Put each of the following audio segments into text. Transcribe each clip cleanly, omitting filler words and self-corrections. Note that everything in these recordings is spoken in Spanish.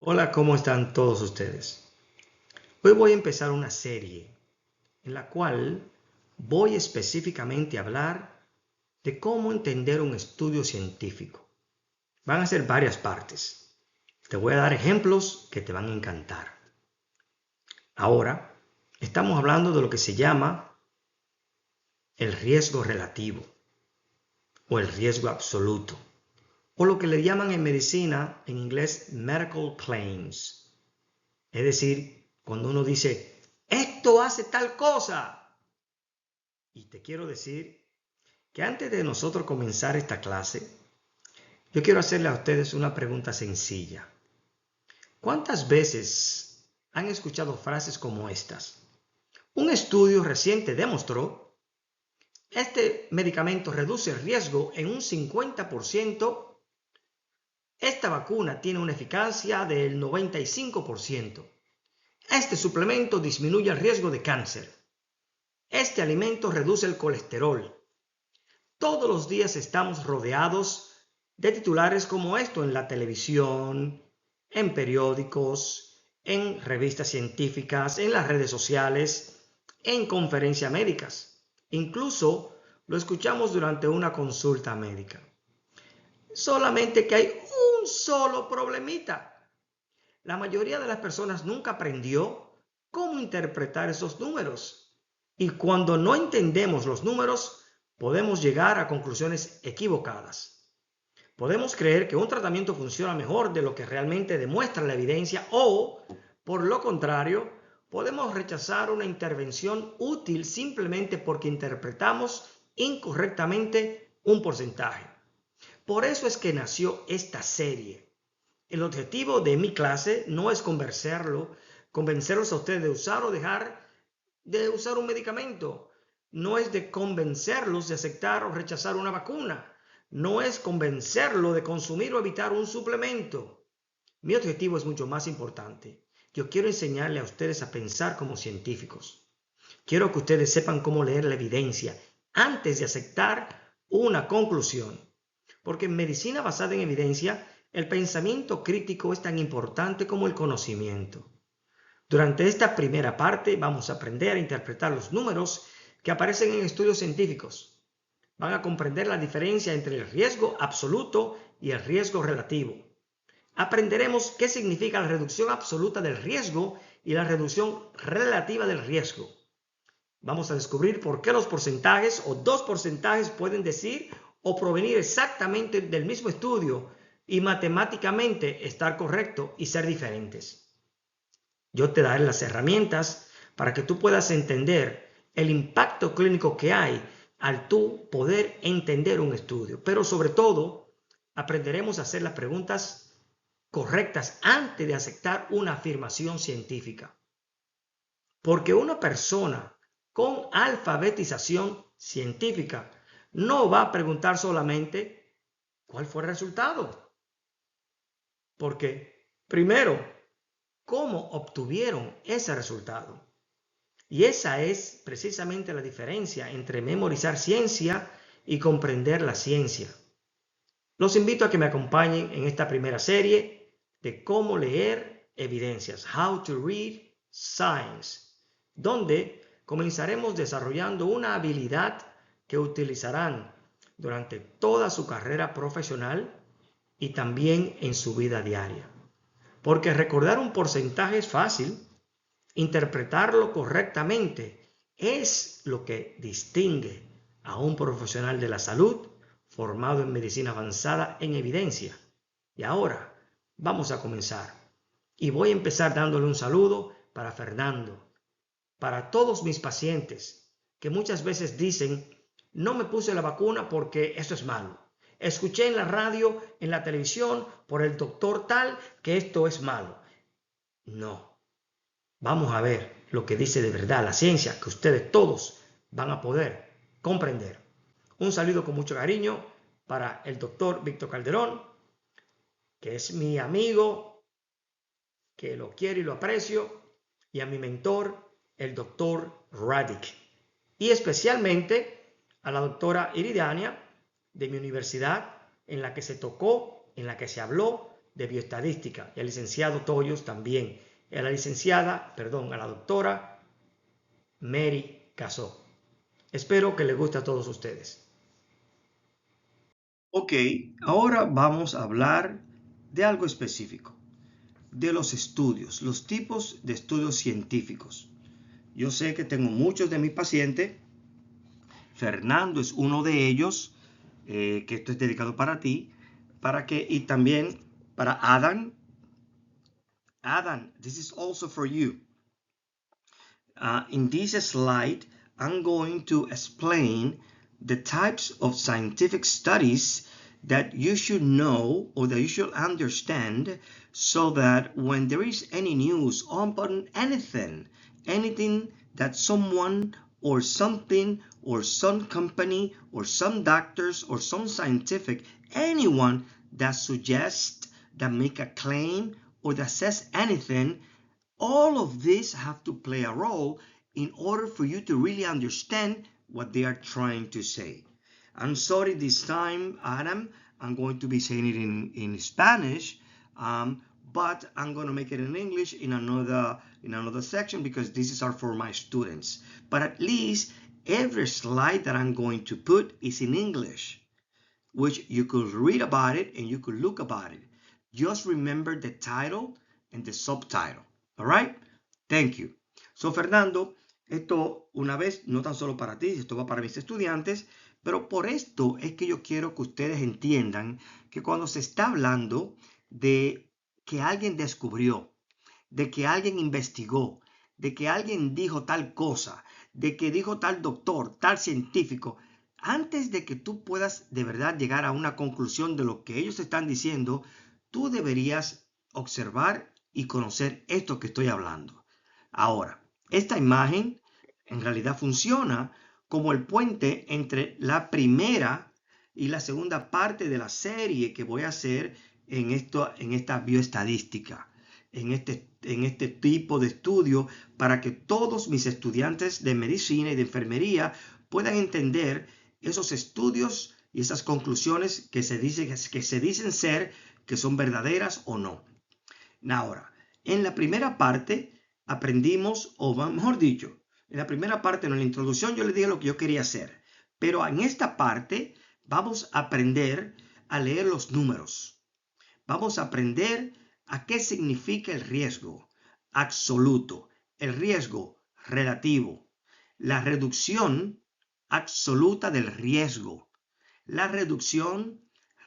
Hola, ¿cómo están todos ustedes? Hoy voy a empezar una serie en la cual voy específicamente a hablar de cómo entender un estudio científico. Van a ser varias partes. Te voy a dar ejemplos que te van a encantar. Ahora, estamos hablando de lo que se llama el riesgo relativo o el riesgo absoluto, o lo que le llaman en medicina, en inglés, medical claims. Es decir, cuando uno dice, esto hace tal cosa. Y te quiero decir que antes de nosotros comenzar esta clase, yo quiero hacerle a ustedes una pregunta sencilla. ¿Cuántas veces han escuchado frases como estas? Un estudio reciente demostró, este medicamento reduce el riesgo en un 50%, esta vacuna tiene una eficacia del 95%, este suplemento disminuye el riesgo de cáncer. Este alimento reduce el colesterol. Todos los días estamos rodeados de titulares como esto en la televisión, en periódicos, en revistas científicas, en las redes sociales, en conferencias médicas. Incluso lo escuchamos durante una consulta médica. Solamente que hay un solo problemita. La mayoría de las personas nunca aprendió cómo interpretar esos números. Y cuando no entendemos los números, podemos llegar a conclusiones equivocadas. Podemos creer que un tratamiento funciona mejor de lo que realmente demuestra la evidencia o, por lo contrario, podemos rechazar una intervención útil simplemente porque interpretamos incorrectamente un porcentaje. Por eso es que nació esta serie. El objetivo de mi clase no es convencerlos a ustedes de usar o dejar de usar un medicamento. No es de convencerlos de aceptar o rechazar una vacuna. No es convencerlo de consumir o evitar un suplemento. Mi objetivo es mucho más importante. Yo quiero enseñarle a ustedes a pensar como científicos. Quiero que ustedes sepan cómo leer la evidencia antes de aceptar una conclusión. Porque en medicina basada en evidencia, el pensamiento crítico es tan importante como el conocimiento. Durante esta primera parte vamos a aprender a interpretar los números que aparecen en estudios científicos. Van a comprender la diferencia entre el riesgo absoluto y el riesgo relativo. Aprenderemos qué significa la reducción absoluta del riesgo y la reducción relativa del riesgo. Vamos a descubrir por qué los porcentajes o dos porcentajes pueden decir o provenir exactamente del mismo estudio y matemáticamente estar correcto y ser diferentes. Yo te daré las herramientas para que tú puedas entender el impacto clínico que hay al tú poder entender un estudio. Pero sobre todo, aprenderemos a hacer las preguntas correctas antes de aceptar una afirmación científica. Porque una persona con alfabetización científica no va a preguntar solamente cuál fue el resultado. Porque, primero, ¿cómo obtuvieron ese resultado? Y esa es precisamente la diferencia entre memorizar ciencia y comprender la ciencia. Los invito a que me acompañen en esta primera serie de cómo leer evidencias, How to Read Science, donde comenzaremos desarrollando una habilidad que utilizarán durante toda su carrera profesional y también en su vida diaria. Porque recordar un porcentaje es fácil, interpretarlo correctamente es lo que distingue a un profesional de la salud formado en medicina avanzada en evidencia. Y ahora vamos a comenzar. Y voy a empezar dándole un saludo para Fernando, para todos mis pacientes que muchas veces dicen, no me puse la vacuna porque esto es malo. Escuché en la radio, en la televisión, por el doctor tal, que esto es malo. No. Vamos a ver lo que dice de verdad la ciencia, que ustedes todos van a poder comprender. Un saludo con mucho cariño para el doctor Víctor Calderón, que es mi amigo, que lo quiero y lo aprecio, y a mi mentor, el doctor Radic. Y especialmente a la doctora Iridania de mi universidad, en la que se tocó, en la que se habló de bioestadística, y al licenciado Toyos también, y a la doctora Mary Casó. Espero que les guste a todos ustedes. Ok, ahora vamos a hablar de algo específico, de los estudios, los tipos de estudios científicos. Yo sé que tengo muchos de mis pacientes, Fernando es uno de ellos, que esto es dedicado para ti, y también para Adam. Adam, this is also for you. In this slide, I'm going to explain the types of scientific studies that you should know or that you should understand so that when there is any news on anything that someone or something or some company or some doctors or some scientific, anyone that suggests, that make a claim or that says anything, all of this have to play a role in order for you to really understand what they are trying to say. I'm sorry this time, Adam, I'm going to be saying it in Spanish, but I'm going to make it in English in another section because this is for my students. But at least every slide that I'm going to put is in English, which you could read about it and you could look about it. Just remember the title and the subtitle. All right? Thank you. So, Fernando, esto una vez, no tan solo para ti, esto va para mis estudiantes, pero por esto es que yo quiero que ustedes entiendan que cuando se está hablando de que alguien descubrió, de que alguien investigó, de que alguien dijo tal cosa, de que dijo tal doctor, tal científico, antes de que tú puedas de verdad llegar a una conclusión de lo que ellos están diciendo, tú deberías observar y conocer esto que estoy hablando. Ahora, esta imagen en realidad funciona como el puente entre la primera y la segunda parte de la serie que voy a hacer en esta bioestadística, en este tipo de estudio, para que todos mis estudiantes de medicina y de enfermería puedan entender esos estudios y esas conclusiones que se dicen ser, que son verdaderas o no. Ahora, en la primera parte aprendimos, o mejor dicho, en la primera parte, en la introducción, yo les dije lo que yo quería hacer. Pero en esta parte vamos a aprender a leer los números. Vamos a aprender a qué significa el riesgo absoluto, el riesgo relativo, la reducción absoluta del riesgo, la reducción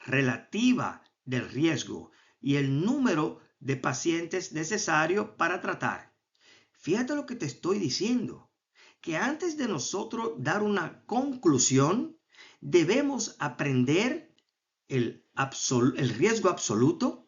relativa del riesgo y el número de pacientes necesario para tratar. Fíjate lo que te estoy diciendo, que antes de nosotros dar una conclusión, debemos aprender el riesgo absoluto,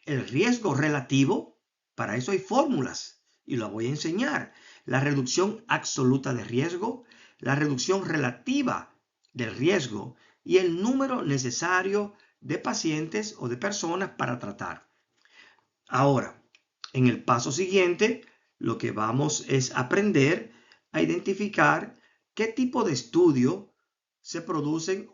el riesgo relativo. Para eso hay fórmulas y lo voy a enseñar. La reducción absoluta de riesgo, la reducción relativa del riesgo y el número necesario de pacientes o de personas para tratar. Ahora, en el paso siguiente, lo que vamos es aprender a identificar qué tipo de estudio se producen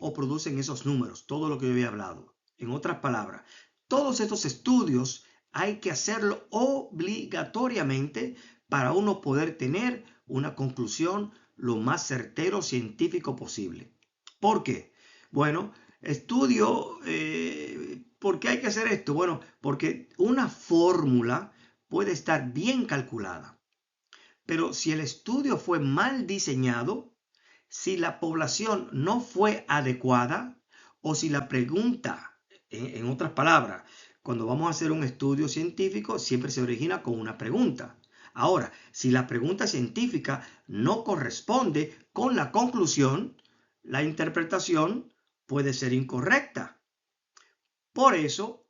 esos números, todo lo que yo había hablado. En otras palabras, todos estos estudios hay que hacerlo obligatoriamente para uno poder tener una conclusión lo más certero científico posible. ¿Por qué? Bueno, ¿por qué hay que hacer esto? Bueno, porque una fórmula puede estar bien calculada, pero si el estudio fue mal diseñado, si la población no fue adecuada o si la pregunta, en otras palabras, cuando vamos a hacer un estudio científico siempre se origina con una pregunta. Ahora, si la pregunta científica no corresponde con la conclusión, la interpretación puede ser incorrecta. Por eso,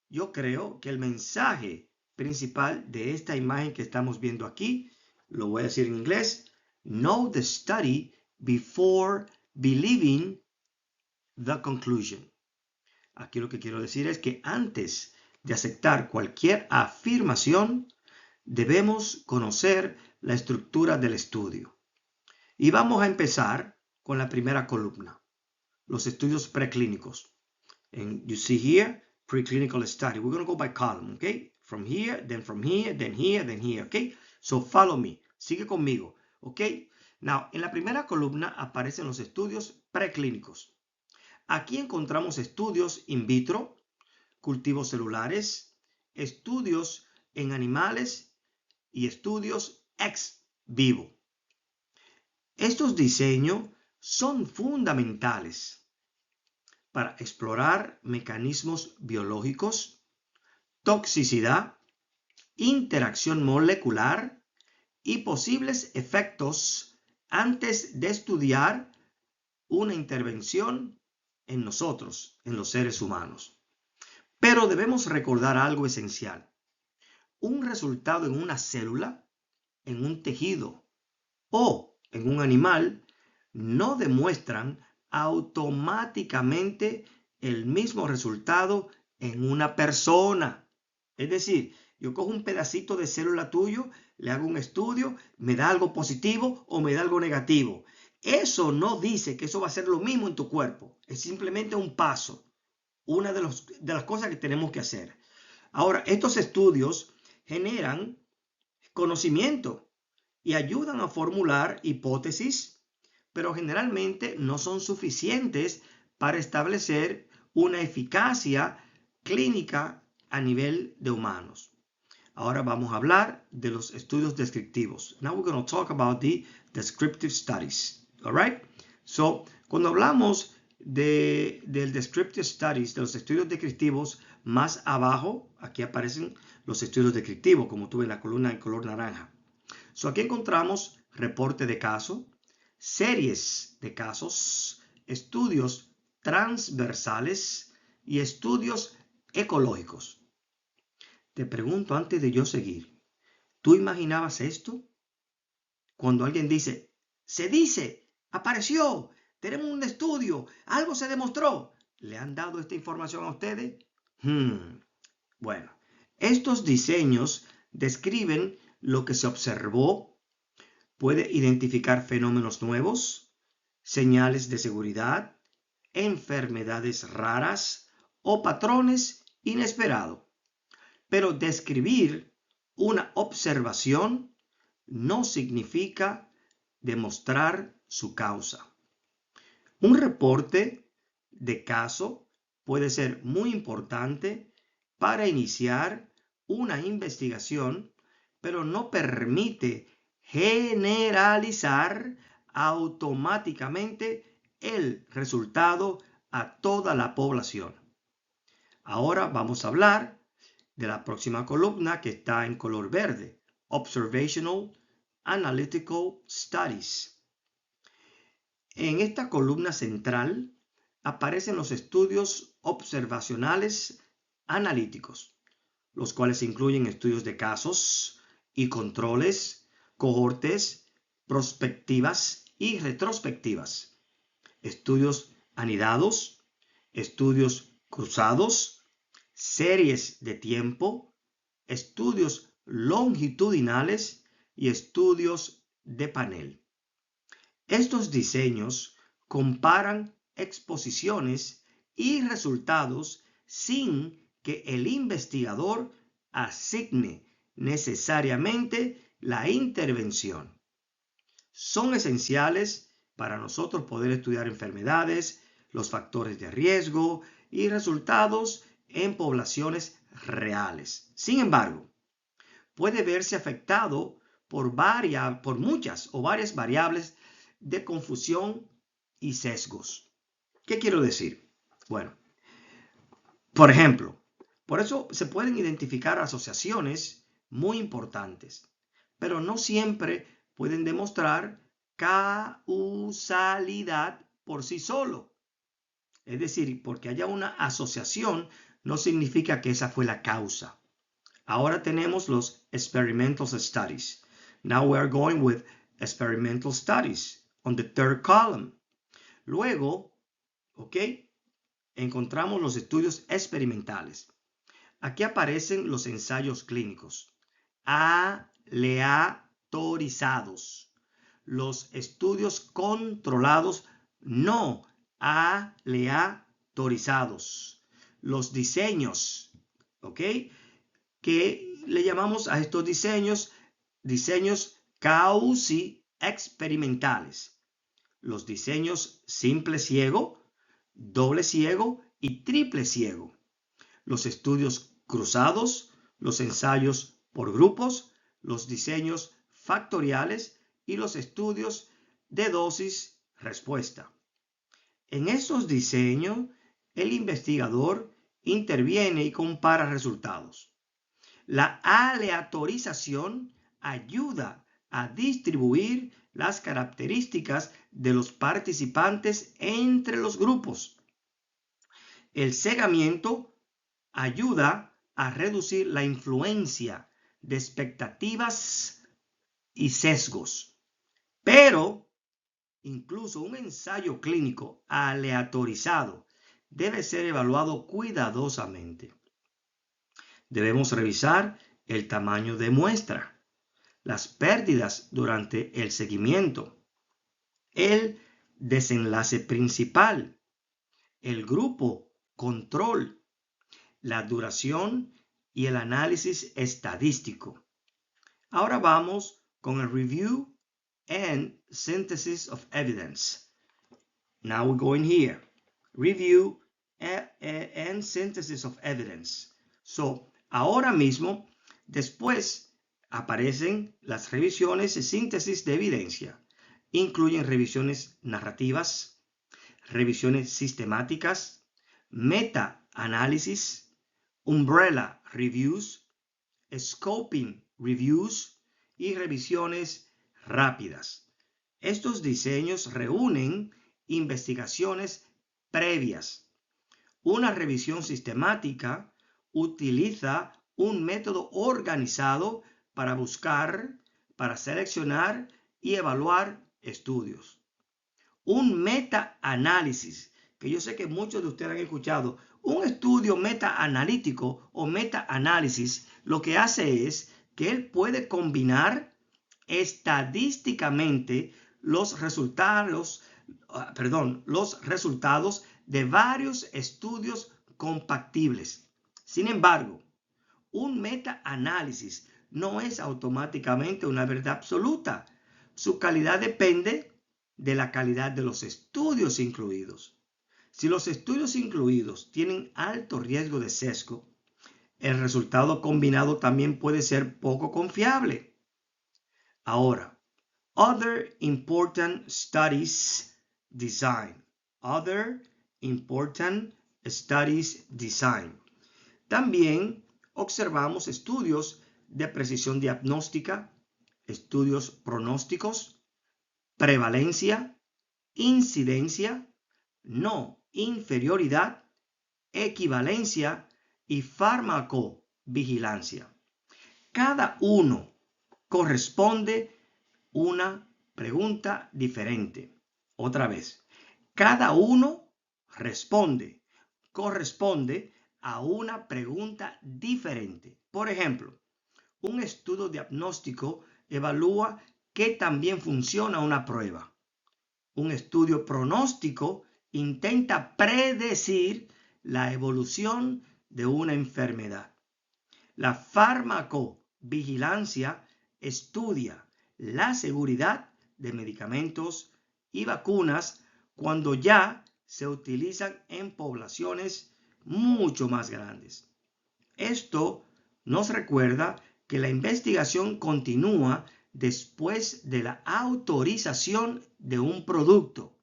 yo creo que el mensaje principal de esta imagen que estamos viendo aquí, lo voy a decir en inglés: know the study before believing the conclusion. Aquí lo que quiero decir es que antes de aceptar cualquier afirmación, debemos conocer la estructura del estudio. Y vamos a empezar con la primera columna, los estudios preclínicos. And you see here, preclinical study. We're going to go by column, okay? From here, then here, then here, then here, okay? So follow me. Sigue conmigo, okay? Now, en la primera columna aparecen los estudios preclínicos. Aquí encontramos estudios in vitro, cultivos celulares, estudios en animales y estudios ex vivo. Estos diseños son fundamentales para explorar mecanismos biológicos, toxicidad, interacción molecular y posibles efectos antes de estudiar una intervención en nosotros, en los seres humanos. Pero debemos recordar algo esencial. Un resultado en una célula, en un tejido o en un animal no demuestran automáticamente el mismo resultado en una persona. Es decir, yo cojo un pedacito de célula tuyo, le hago un estudio, me da algo positivo o me da algo negativo. Eso no dice que eso va a ser lo mismo en tu cuerpo. Es simplemente un paso. Una de las cosas que tenemos que hacer. Ahora, estos estudios generan conocimiento y ayudan a formular hipótesis, pero generalmente no son suficientes para establecer una eficacia clínica a nivel de humanos. Ahora vamos a hablar de los estudios descriptivos. Now we're going to talk about the descriptive studies. All right? So, cuando hablamos del descriptive studies, de los estudios descriptivos, más abajo, aquí aparecen los estudios descriptivos, como tú ves en la columna en color naranja. So, aquí encontramos reporte de caso, series de casos, estudios transversales y estudios ecológicos. Te pregunto antes de yo seguir, ¿tú imaginabas esto? Cuando alguien dice, se dice, apareció, tenemos un estudio, algo se demostró, ¿le han dado esta información a ustedes? Bueno, estos diseños describen lo que se observó, puede identificar fenómenos nuevos, señales de seguridad, enfermedades raras o patrones inesperados. Pero describir una observación no significa demostrar su causa. Un reporte de caso puede ser muy importante para iniciar una investigación, pero no permite generalizar automáticamente el resultado a toda la población. Ahora vamos a hablar de la próxima columna que está en color verde, Observational Analytical Studies. En esta columna central aparecen los estudios observacionales analíticos, los cuales incluyen estudios de casos y controles, cohortes, prospectivas y retrospectivas, estudios anidados, estudios cruzados, series de tiempo, estudios longitudinales y estudios de panel. Estos diseños comparan exposiciones y resultados sin que el investigador asigne necesariamente la intervención. Son esenciales para nosotros poder estudiar enfermedades, los factores de riesgo y resultados en poblaciones reales. Sin embargo, puede verse afectado por muchas o varias variables de confusión y sesgos. ¿Qué quiero decir? Bueno, por ejemplo, por eso se pueden identificar asociaciones muy importantes, pero no siempre pueden demostrar causalidad por sí solo. Es decir, porque haya una asociación no significa que esa fue la causa. Ahora tenemos los experimental studies. Now we are going with experimental studies on the third column. Luego, encontramos los estudios experimentales. Aquí aparecen los ensayos clínicos aleatorizados, los estudios controlados no aleatorizados, los diseños, ¿ok? Que le llamamos a estos diseños quasi experimentales. Los diseños simple ciego, doble ciego y triple ciego. Los estudios cruzados, los ensayos por grupos, los diseños factoriales y los estudios de dosis-respuesta. En estos diseños, el investigador interviene y compara resultados. La aleatorización ayuda a distribuir las características de los participantes entre los grupos. El cegamiento ayuda a reducir la influencia de expectativas y sesgos. Pero incluso un ensayo clínico aleatorizado debe ser evaluado cuidadosamente. Debemos revisar el tamaño de muestra, las pérdidas durante el seguimiento, el desenlace principal, el grupo control, la duración y el análisis estadístico. Ahora vamos con el Review and Synthesis of Evidence. Now we're going here. Review and Synthesis of Evidence. So, ahora mismo, después aparecen las revisiones y síntesis de evidencia. Incluyen revisiones narrativas, revisiones sistemáticas, meta-análisis, umbrella reviews, scoping reviews y revisiones rápidas. Estos diseños reúnen investigaciones previas. Una revisión sistemática utiliza un método organizado para buscar, para seleccionar y evaluar estudios. Un meta-análisis, que yo sé que muchos de ustedes han escuchado, un estudio meta-analítico o meta-análisis, lo que hace es que él puede combinar estadísticamente los resultados de varios estudios compatibles. Sin embargo, un meta-análisis no es automáticamente una verdad absoluta. Su calidad depende de la calidad de los estudios incluidos. Si los estudios incluidos tienen alto riesgo de sesgo, el resultado combinado también puede ser poco confiable. Ahora, Other Important Studies Design. Other Important Studies Design. También observamos estudios de precisión diagnóstica, estudios pronósticos, prevalencia, incidencia, no inferioridad, equivalencia y farmacovigilancia. Cada uno corresponde una pregunta diferente. Otra vez, cada uno corresponde a una pregunta diferente. Por ejemplo, un estudio diagnóstico evalúa qué tan bien funciona una prueba. Un estudio pronóstico intenta predecir la evolución de una enfermedad. La farmacovigilancia estudia la seguridad de medicamentos y vacunas cuando ya se utilizan en poblaciones mucho más grandes. Esto nos recuerda que la investigación continúa después de la autorización de un producto.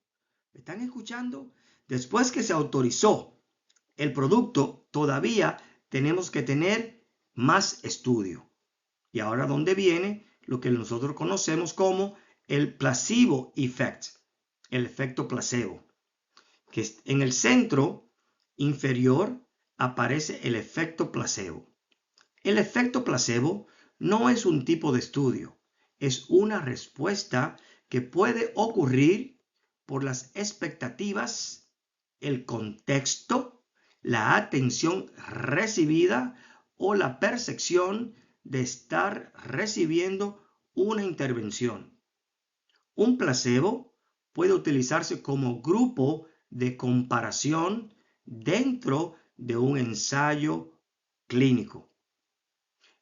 ¿Me están escuchando? Después que se autorizó el producto, todavía tenemos que tener más estudio. Y ahora, ¿dónde viene lo que nosotros conocemos como el placebo effect, el efecto placebo? Que en el centro inferior aparece el efecto placebo. El efecto placebo no es un tipo de estudio, es una respuesta que puede ocurrir por las expectativas, el contexto, la atención recibida o la percepción de estar recibiendo una intervención. Un placebo puede utilizarse como grupo de comparación dentro de un ensayo clínico.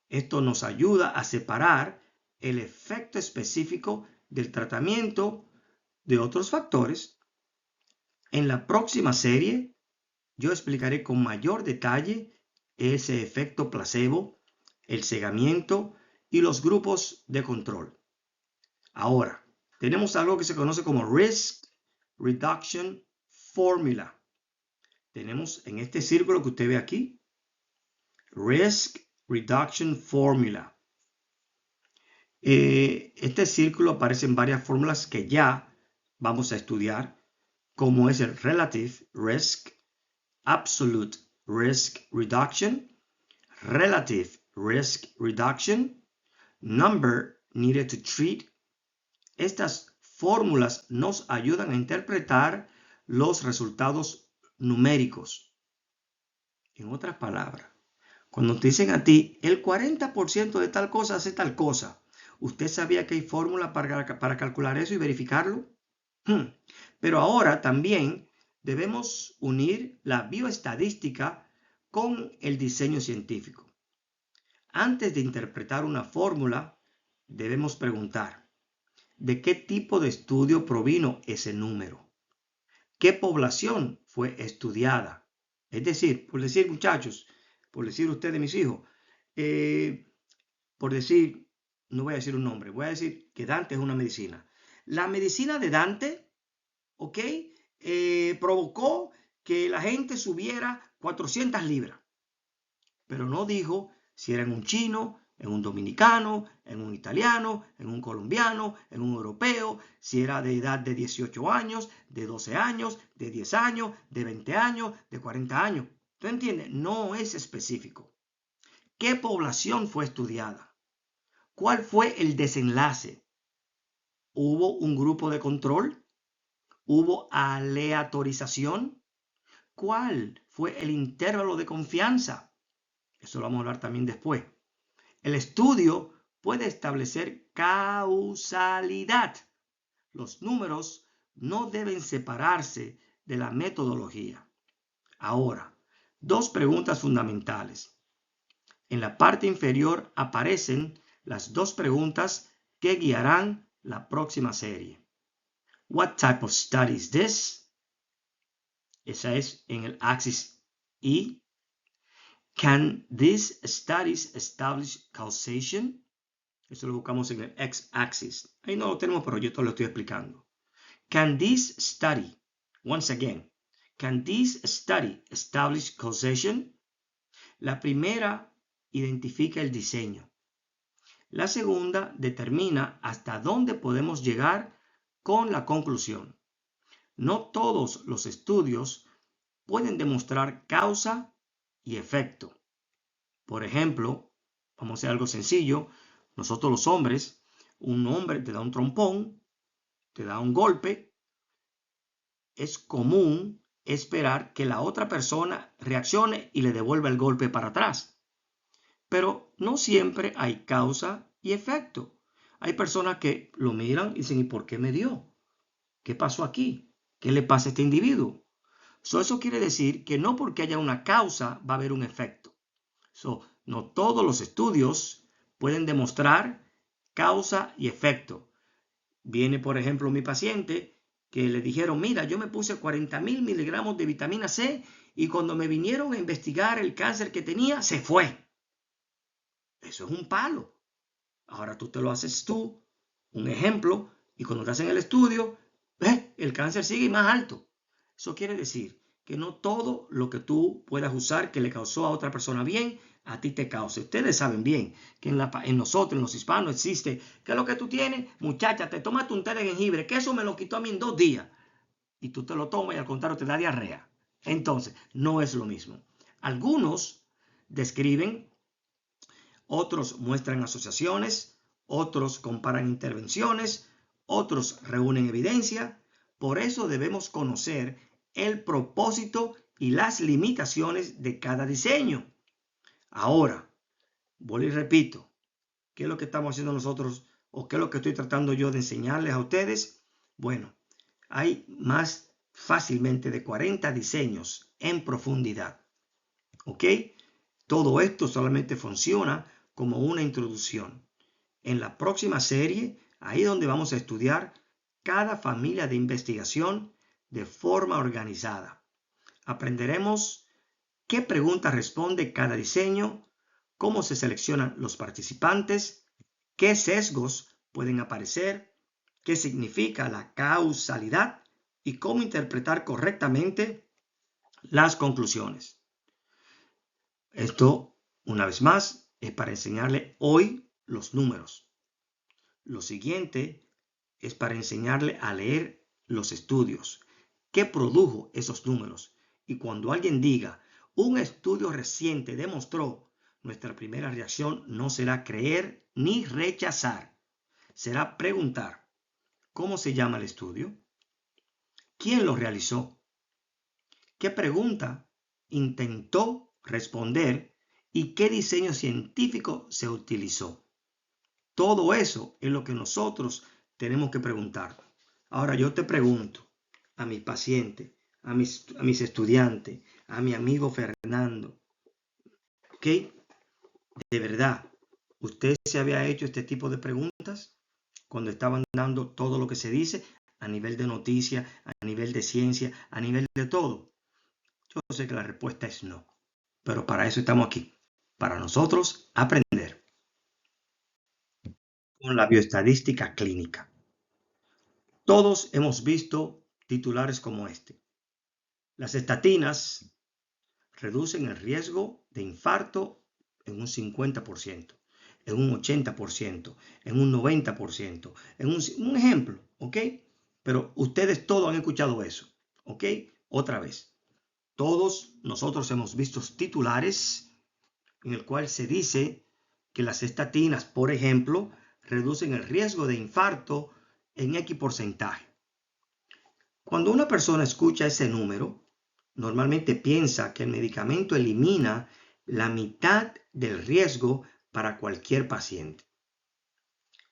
Esto nos ayuda a separar el efecto específico del tratamiento de otros factores. En la próxima serie, yo explicaré con mayor detalle ese efecto placebo, el cegamiento y los grupos de control. Ahora, tenemos algo que se conoce como Risk Reduction Formula. Tenemos en este círculo que usted ve aquí, Risk Reduction Formula. Este círculo aparece en varias fórmulas que ya vamos a estudiar, como es el Relative Risk, Absolute Risk Reduction, Relative Risk Reduction, Number Needed to Treat. Estas fórmulas nos ayudan a interpretar los resultados numéricos. En otras palabras, cuando te dicen a ti, el 40% de tal cosa hace tal cosa, ¿usted sabía que hay fórmula para calcular eso y verificarlo? Pero ahora también debemos unir la bioestadística con el diseño científico. Antes de interpretar una fórmula, debemos preguntar, ¿de qué tipo de estudio provino ese número? ¿Qué población fue estudiada? Es decir, por decir, muchachos, por decir ustedes, mis hijos, por decir, no voy a decir un nombre, voy a decir que Dante es una medicina. La medicina de Dante, ¿ok? Provocó que la gente subiera 400 libras. Pero no dijo si era en un chino, en un dominicano, en un italiano, en un colombiano, en un europeo, si era de edad de 18 años, de 12 años, de 10 años, de 20 años, de 40 años. ¿Tú entiendes? No es específico. ¿Qué población fue estudiada? ¿Cuál fue el desenlace? ¿Hubo un grupo de control? ¿Hubo aleatorización? ¿Cuál fue el intervalo de confianza? Eso lo vamos a hablar también después. El estudio puede establecer causalidad. Los números no deben separarse de la metodología. Ahora, dos preguntas fundamentales. En la parte inferior aparecen las dos preguntas que guiarán la próxima serie. What type of study is this? Esa es en el axis Y. Can these studies establish causation? Eso lo buscamos en el x-axis. Ahí no lo tenemos, pero yo te lo estoy explicando. Can this study, once again, can this study establish causation? La primera identifica el diseño. La segunda determina hasta dónde podemos llegar con la conclusión. No todos los estudios pueden demostrar causa y efecto. Por ejemplo, vamos a hacer algo sencillo. Nosotros los hombres, un hombre te da un trompón, te da un golpe. Es común esperar que la otra persona reaccione y le devuelva el golpe para atrás. Pero no siempre hay causa y efecto. Hay personas que lo miran y dicen, ¿y por qué me dio? ¿Qué pasó aquí? ¿Qué le pasa a este individuo? Eso quiere decir que no porque haya una causa va a haber un efecto. No todos los estudios pueden demostrar causa y efecto. Viene, por ejemplo, mi paciente que le dijeron, mira, yo me puse 40,000 miligramos de vitamina C y cuando me vinieron a investigar el cáncer que tenía, se fue. Eso es un palo. Ahora tú te lo haces tú, un ejemplo, y cuando te hacen el estudio, el cáncer sigue más alto. Eso quiere decir que no todo lo que tú puedas usar que le causó a otra persona bien, a ti te cause. Ustedes saben bien que en nosotros, en los hispanos, existe, ¿qué es lo que tú tienes? Muchacha, te tomaste un té de jengibre, que eso me lo quitó a mí en 2 días. Y tú te lo tomas y al contrario te da diarrea. Entonces, no es lo mismo. Algunos describen, otros muestran asociaciones, otros comparan intervenciones, otros reúnen evidencia. Por eso debemos conocer el propósito y las limitaciones de cada diseño. Ahora, vuelvo y repito, ¿qué es lo que estamos haciendo nosotros o qué es lo que estoy tratando yo de enseñarles a ustedes? Bueno, hay más fácilmente de 40 diseños en profundidad. ¿Ok? Todo esto solamente funciona como una introducción. En la próxima serie, ahí es donde vamos a estudiar cada familia de investigación de forma organizada. Aprenderemos qué pregunta responde cada diseño, cómo se seleccionan los participantes, qué sesgos pueden aparecer, qué significa la causalidad y cómo interpretar correctamente las conclusiones. Esto, una vez más, es para enseñarle hoy los números. Lo siguiente es para enseñarle a leer los estudios. ¿Qué produjo esos números? Y cuando alguien diga, un estudio reciente demostró, nuestra primera reacción no será creer ni rechazar. Será preguntar, ¿cómo se llama el estudio? ¿Quién lo realizó? ¿Qué pregunta intentó responder? ¿Y qué diseño científico se utilizó? Todo eso es lo que nosotros tenemos que preguntar. Ahora yo te pregunto a mis pacientes, a mis estudiantes, a mi amigo Fernando, ¿ok? De verdad, ¿usted se había hecho este tipo de preguntas cuando estaban dando todo lo que se dice a nivel de noticia, a nivel de ciencia, a nivel de todo? Yo sé que la respuesta es no, pero para eso estamos aquí, para nosotros aprender con la bioestadística clínica. Todos hemos visto titulares como este. Las estatinas reducen el riesgo de infarto en un 50%, en un 80%, en un 90%, en un ejemplo, ¿ok? Pero ustedes todos han escuchado eso, ¿ok? Otra vez, todos nosotros hemos visto titulares en el cual se dice que las estatinas, por ejemplo, reducen el riesgo de infarto en X porcentaje. Cuando una persona escucha ese número, normalmente piensa que el medicamento elimina la mitad del riesgo para cualquier paciente.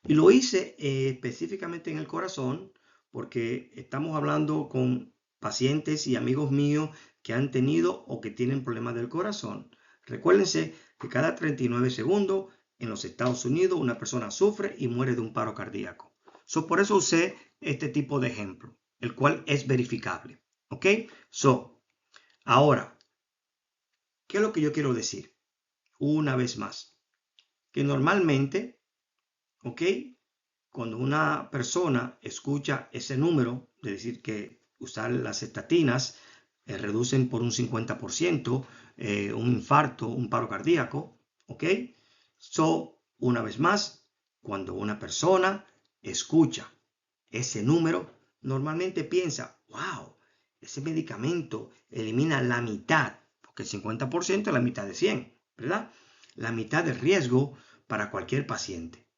Y lo hice específicamente en el corazón porque estamos hablando con pacientes y amigos míos que han tenido o que tienen problemas del corazón. Recuérdense que cada 39 segundos en los Estados Unidos una persona sufre y muere de un paro cardíaco. Por eso usé este tipo de ejemplo, el cual es verificable. ¿Ok? Ahora, ¿qué es lo que yo quiero decir? Una vez más, que normalmente, ¿ok? Cuando una persona escucha ese número, de decir que usar las estatinas reducen por un 50% un infarto, un paro cardíaco, ¿ok? Una vez más, cuando una persona escucha ese número, normalmente piensa, wow, ese medicamento elimina la mitad, porque el 50% es la mitad de 100, ¿verdad? La mitad del riesgo para cualquier paciente.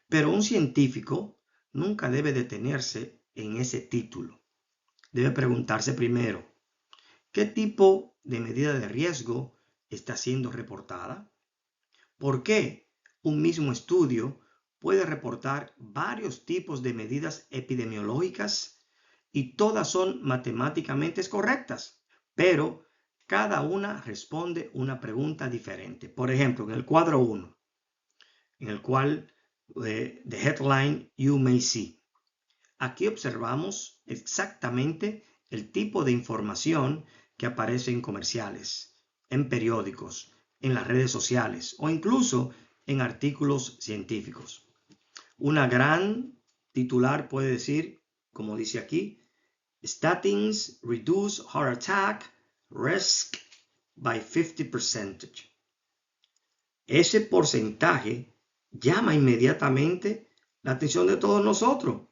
Pero un científico nunca debe detenerse en ese título. Debe preguntarse primero, ¿qué tipo de medida de riesgo está siendo reportada? ¿Por qué un mismo estudio puede reportar varios tipos de medidas epidemiológicas y todas son matemáticamente correctas, pero cada una responde una pregunta diferente? Por ejemplo, en el cuadro 1, en el cual the headline you may see. Aquí observamos exactamente el tipo de información que aparece en comerciales, en periódicos, en las redes sociales o incluso en artículos científicos. Una gran titular puede decir, como dice aquí, Statins reduce heart attack risk by 50%. Ese porcentaje llama inmediatamente la atención de todos nosotros,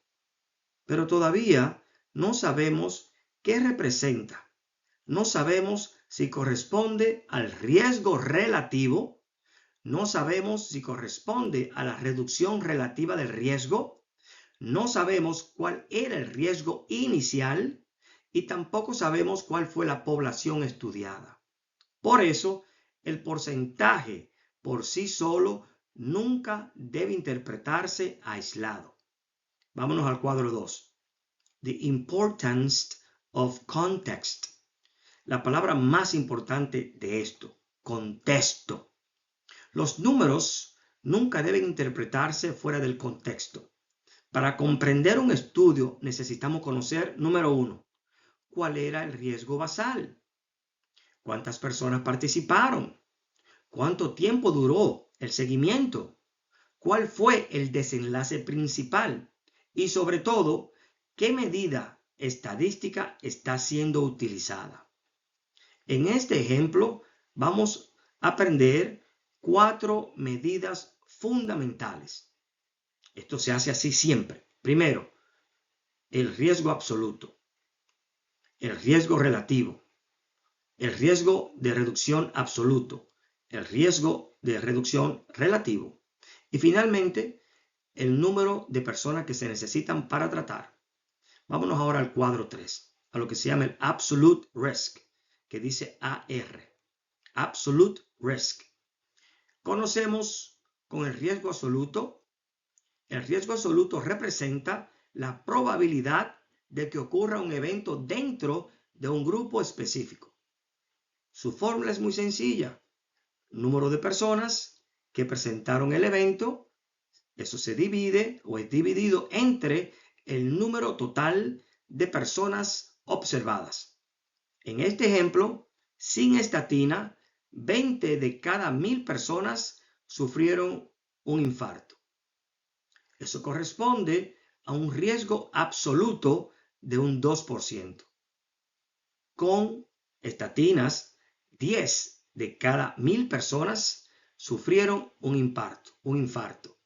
pero todavía no sabemos qué representa. No sabemos si corresponde al riesgo relativo, no sabemos si corresponde a la reducción relativa del riesgo, no sabemos cuál era el riesgo inicial y tampoco sabemos cuál fue la población estudiada. Por eso, el porcentaje por sí solo nunca debe interpretarse aislado. Vámonos al cuadro 2. The importance of context. la palabra más importante de esto: contexto. Los números nunca deben interpretarse fuera del contexto. Para comprender un estudio necesitamos conocer, número 1, ¿cuál era el riesgo basal? ¿Cuántas personas participaron? ¿Cuánto tiempo duró el seguimiento? ¿Cuál fue el desenlace principal? Y sobre todo, ¿qué medida estadística está siendo utilizada? En este ejemplo vamos a aprender 4 medidas fundamentales. Esto se hace así siempre. Primero, el riesgo absoluto, el riesgo relativo, el riesgo de reducción absoluto, el riesgo de reducción relativo y finalmente el número de personas que se necesitan para tratar. Vámonos ahora al cuadro 3, a lo que se llama el Absolute Risk, que dice AR. Absolute Risk. Conocemos con el riesgo absoluto. El riesgo absoluto representa la probabilidad de que ocurra un evento dentro de un grupo específico. Su fórmula es muy sencilla. Número de personas que presentaron el evento, eso se divide o es dividido entre el número total de personas observadas. En este ejemplo, sin estatina, 20 de cada 1000 personas sufrieron un infarto. Eso corresponde a un riesgo absoluto de un 2%. Con estatinas, 10 de cada 1000 personas sufrieron un infarto.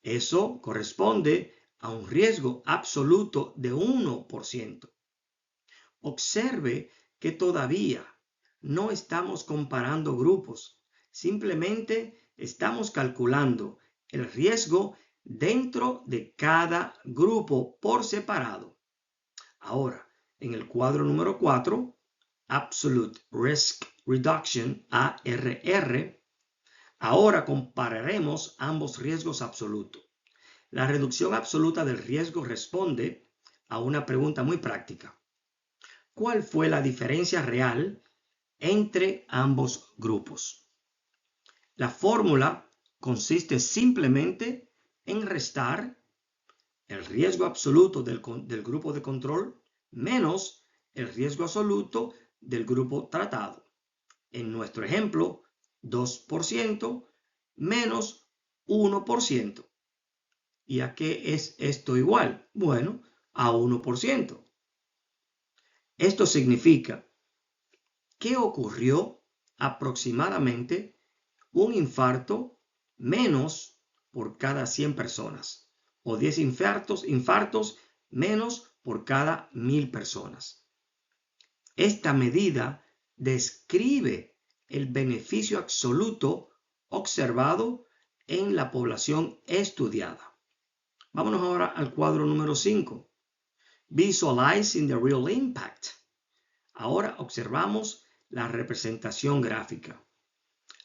Eso corresponde a un riesgo absoluto de 1%. Observe que todavía no estamos comparando grupos, simplemente estamos calculando el riesgo dentro de cada grupo por separado. Ahora, en el cuadro número 4, Absolute Risk Reduction, ARR, ahora compararemos ambos riesgos absolutos. La reducción absoluta del riesgo responde a una pregunta muy práctica. ¿Cuál fue la diferencia real entre ambos grupos? La fórmula consiste simplemente en restar el riesgo absoluto del grupo de control menos el riesgo absoluto del grupo tratado. En nuestro ejemplo, 2% menos 1%. ¿Y a qué es esto igual? Bueno, a 1%. Esto significa que ocurrió aproximadamente un infarto menos por cada 100 personas o 10 infartos menos por cada 1000 personas. Esta medida describe el beneficio absoluto observado en la población estudiada. Vámonos ahora al cuadro número 5. Visualizing the real impact. Ahora observamos la representación gráfica.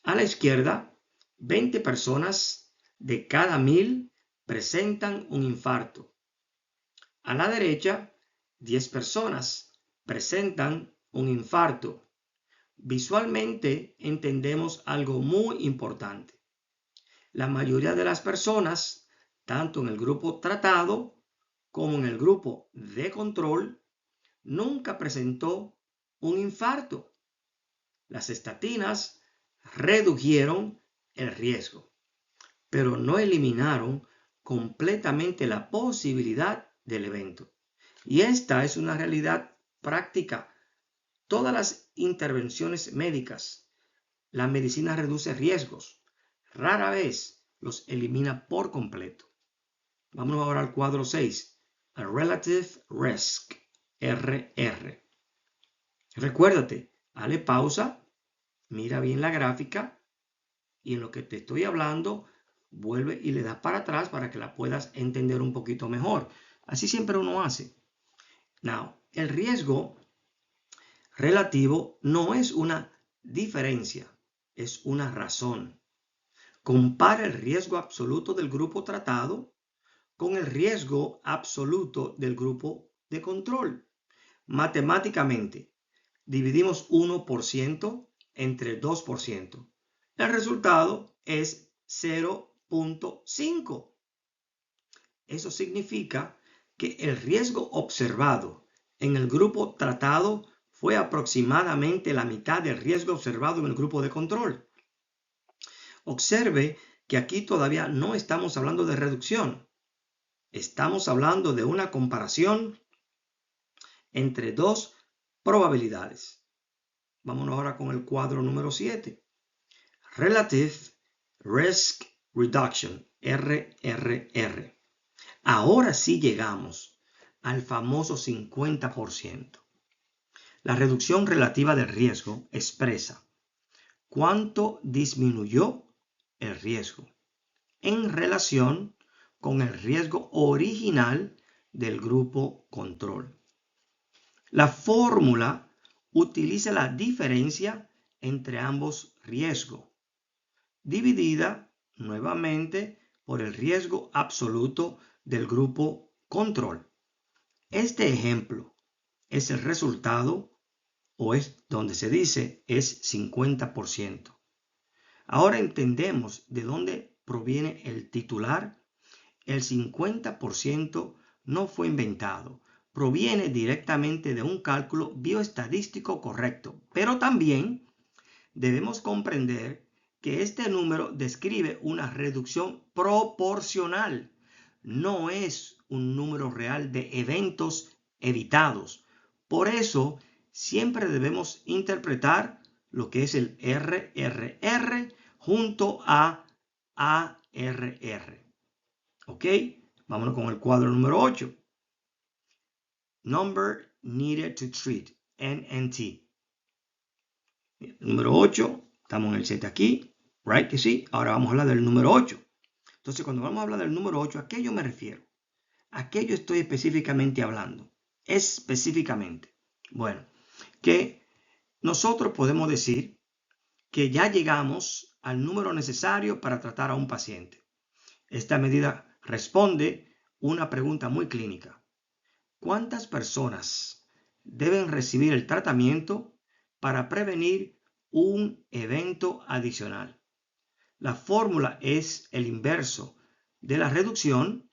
A la izquierda, 20 personas de cada 1000 presentan un infarto. A la derecha, 10 personas presentan un infarto. Visualmente entendemos algo muy importante. La mayoría de las personas, tanto en el grupo tratado como en el grupo de control, nunca presentó un infarto. Las estatinas redujeron el riesgo, pero no eliminaron completamente la posibilidad del evento. Y esta es una realidad práctica. Todas las intervenciones médicas, la medicina reduce riesgos, rara vez los elimina por completo. Vamos ahora al cuadro 6, a Relative Risk, RR. Recuérdate, dale pausa, mira bien la gráfica y en lo que te estoy hablando, vuelve y le das para atrás para que la puedas entender un poquito mejor. Así siempre uno hace. Now, el riesgo relativo no es una diferencia, es una razón. Compara el riesgo absoluto del grupo tratado con el riesgo absoluto del grupo de control. Matemáticamente, Dividimos 1% entre 2%. El resultado es 0.5. Eso significa que el riesgo observado en el grupo tratado fue aproximadamente la mitad del riesgo observado en el grupo de control. Observe que aquí todavía no estamos hablando de reducción. Estamos hablando de una comparación entre dos probabilidades. Vámonos ahora con el cuadro número 7. Relative Risk Reduction, RRR. Ahora sí llegamos al famoso 50%. La reducción relativa del riesgo expresa cuánto disminuyó el riesgo en relación con el riesgo original del grupo control. La fórmula utiliza la diferencia entre ambos riesgos, dividida nuevamente por el riesgo absoluto del grupo control. Este ejemplo es el resultado, o es donde se dice es 50%. Ahora entendemos de dónde proviene el titular. El 50% no fue inventado, proviene directamente de un cálculo bioestadístico correcto, pero también debemos comprender que este número describe una reducción proporcional, no es un número real de eventos evitados. Por eso, siempre debemos interpretar lo que es el RRR junto a ARR. ¿Ok? Vámonos con el cuadro número 8. Number needed to treat, NNT. Número 8, estamos en el 7 aquí, right que sí. Ahora vamos a hablar del número 8. Entonces, cuando vamos a hablar del número 8, ¿a qué yo me refiero? ¿A qué yo estoy específicamente hablando? Específicamente. Bueno, que nosotros podemos decir que ya llegamos al número necesario para tratar a un paciente. Esta medida responde una pregunta muy clínica. ¿Cuántas personas deben recibir el tratamiento para prevenir un evento adicional? La fórmula es el inverso de la reducción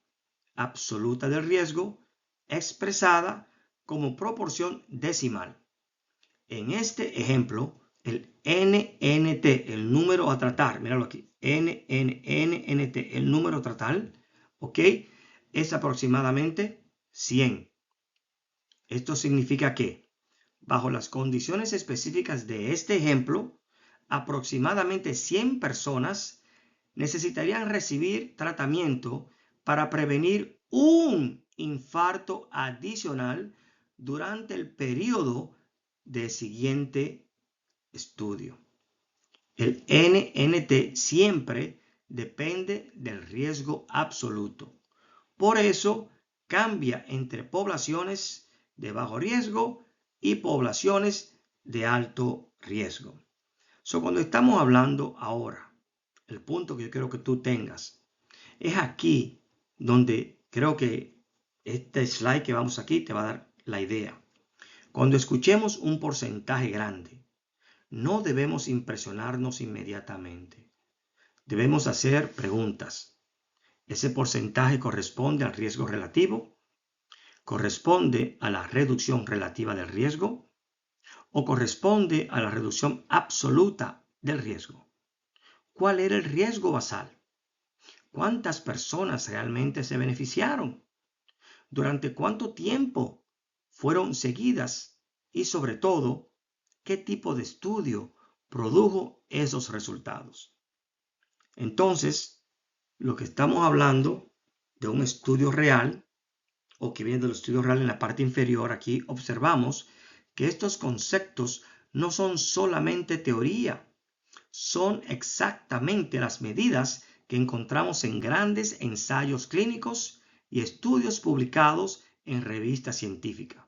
absoluta del riesgo expresada como proporción decimal. En este ejemplo, el NNT, el número a tratar, míralo aquí, NNT, el número a tratar, ¿ok? Es aproximadamente 100. Esto significa que, bajo las condiciones específicas de este ejemplo, aproximadamente 100 personas necesitarían recibir tratamiento para prevenir un infarto adicional durante el periodo del siguiente estudio. El NNT siempre depende del riesgo absoluto. Por eso cambia entre poblaciones de bajo riesgo y poblaciones de alto riesgo. Cuando estamos hablando ahora, el punto que yo quiero que tú tengas, es aquí donde creo que este slide que vamos aquí te va a dar la idea. Cuando escuchemos un porcentaje grande, no debemos impresionarnos inmediatamente. Debemos hacer preguntas. ¿Ese porcentaje corresponde al riesgo relativo? ¿Corresponde a la reducción relativa del riesgo? ¿O corresponde a la reducción absoluta del riesgo? ¿Cuál era el riesgo basal? ¿Cuántas personas realmente se beneficiaron? ¿Durante cuánto tiempo fueron seguidas? Y sobre todo, ¿qué tipo de estudio produjo esos resultados? Entonces, lo que estamos hablando de un estudio real, o que viene del estudio real en la parte inferior, aquí observamos que estos conceptos no son solamente teoría, son exactamente las medidas que encontramos en grandes ensayos clínicos y estudios publicados en revistas científicas.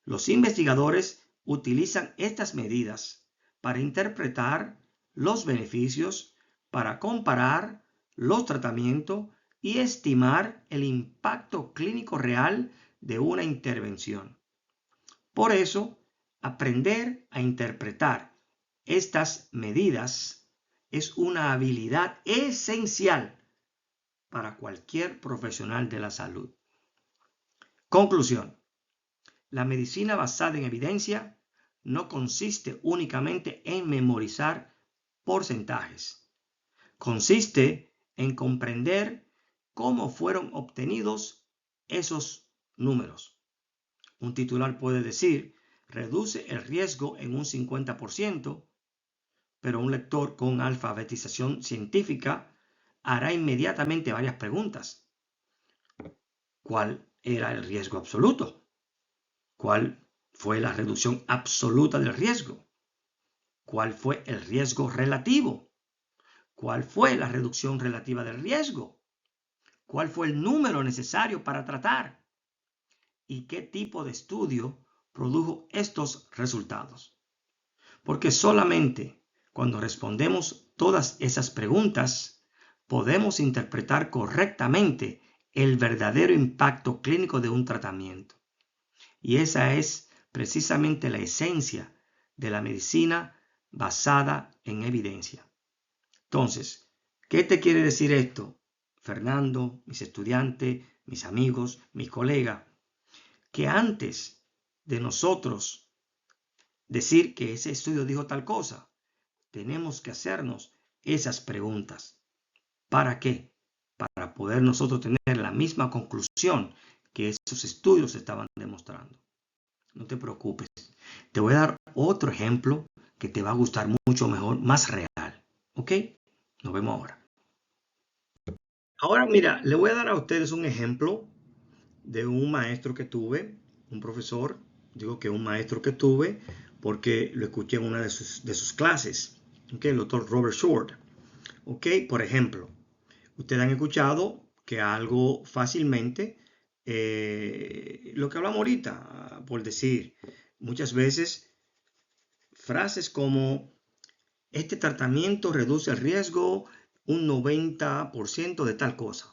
Los investigadores utilizan estas medidas para interpretar los beneficios, para comparar los tratamientos y estimar el impacto clínico real de una intervención. Por eso, Aprender a interpretar estas medidas es una habilidad esencial para cualquier profesional de la salud. Conclusión. La medicina basada en evidencia no consiste únicamente en memorizar porcentajes. Consiste en comprender cómo fueron obtenidos esos números. Un titular puede decir, reduce el riesgo en un 50%, pero un lector con alfabetización científica hará inmediatamente varias preguntas. ¿Cuál era el riesgo absoluto? ¿Cuál fue la reducción absoluta del riesgo? ¿Cuál fue el riesgo relativo? ¿Cuál fue la reducción relativa del riesgo? ¿Cuál fue el número necesario para tratar? ¿Y qué tipo de estudio produjo estos resultados? Porque solamente cuando respondemos todas esas preguntas podemos interpretar correctamente el verdadero impacto clínico de un tratamiento. Y esa es precisamente la esencia de la medicina basada en evidencia. Entonces, ¿qué te quiere decir esto, Fernando, mis estudiantes, mis amigos, mis colegas? Que antes de nosotros decir que ese estudio dijo tal cosa, tenemos que hacernos esas preguntas. ¿Para qué? Para poder nosotros tener la misma conclusión que esos estudios estaban demostrando. No te preocupes. Te voy a dar otro ejemplo que te va a gustar mucho mejor, más real. ¿Ok? Nos vemos ahora. Ahora, mira, le voy a dar a ustedes un ejemplo de un maestro que tuve, un profesor. Digo que un maestro que tuve porque lo escuché en una de sus clases. ¿Ok? El doctor Robert Short. ¿Ok? Por ejemplo, ustedes han escuchado que algo fácilmente, lo que hablamos ahorita, por decir, muchas veces frases como este tratamiento reduce el riesgo un 90% de tal cosa.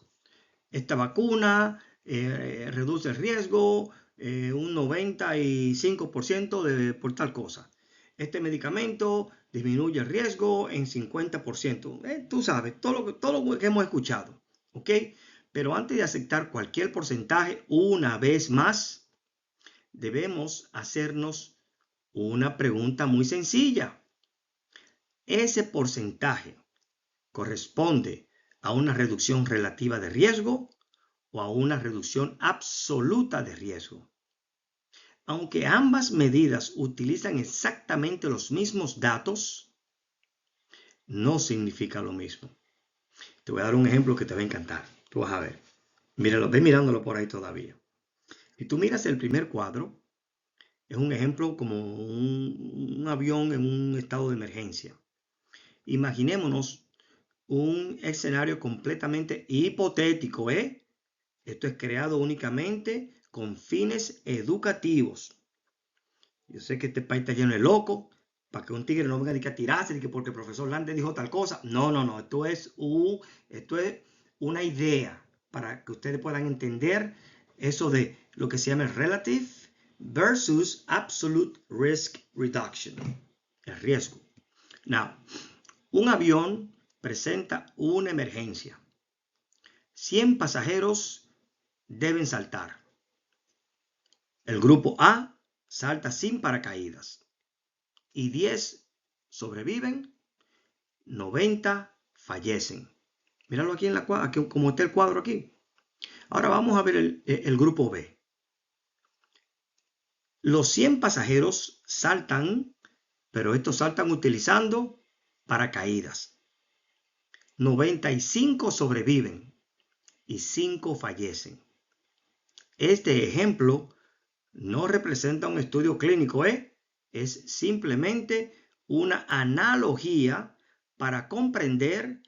Esta vacuna reduce el riesgo un 95% por tal cosa. Este medicamento disminuye el riesgo en 50%. Tú sabes, todo lo que hemos escuchado. ¿Ok? Pero antes de aceptar cualquier porcentaje, una vez más, debemos hacernos una pregunta muy sencilla. ¿Ese porcentaje corresponde a una reducción relativa de riesgo o a una reducción absoluta de riesgo? Aunque ambas medidas utilizan exactamente los mismos datos, no significa lo mismo. Te voy a dar un ejemplo que te va a encantar. Tú vas a ver. Míralo, ve mirándolo por ahí todavía. Si tú miras el primer cuadro, es un ejemplo como un avión en un estado de emergencia. Imaginémonos un escenario completamente hipotético, ¿eh? Esto es creado únicamente con fines educativos. Yo sé que este país está lleno de locos, para que un tigre no venga a tirarse, porque el profesor Landes dijo tal cosa. No. Esto es una idea para que ustedes puedan entender eso de lo que se llama relative versus absolute risk reduction. El riesgo. Now, un avión presenta una emergencia. 100 pasajeros deben saltar. El grupo A salta sin paracaídas y 10 sobreviven, 90 fallecen. Míralo aquí aquí, como está el cuadro aquí. Ahora vamos a ver el grupo B. Los 100 pasajeros saltan, pero estos saltan utilizando paracaídas. 95 sobreviven y 5 fallecen. Este ejemplo no representa un estudio clínico, es simplemente una analogía para comprender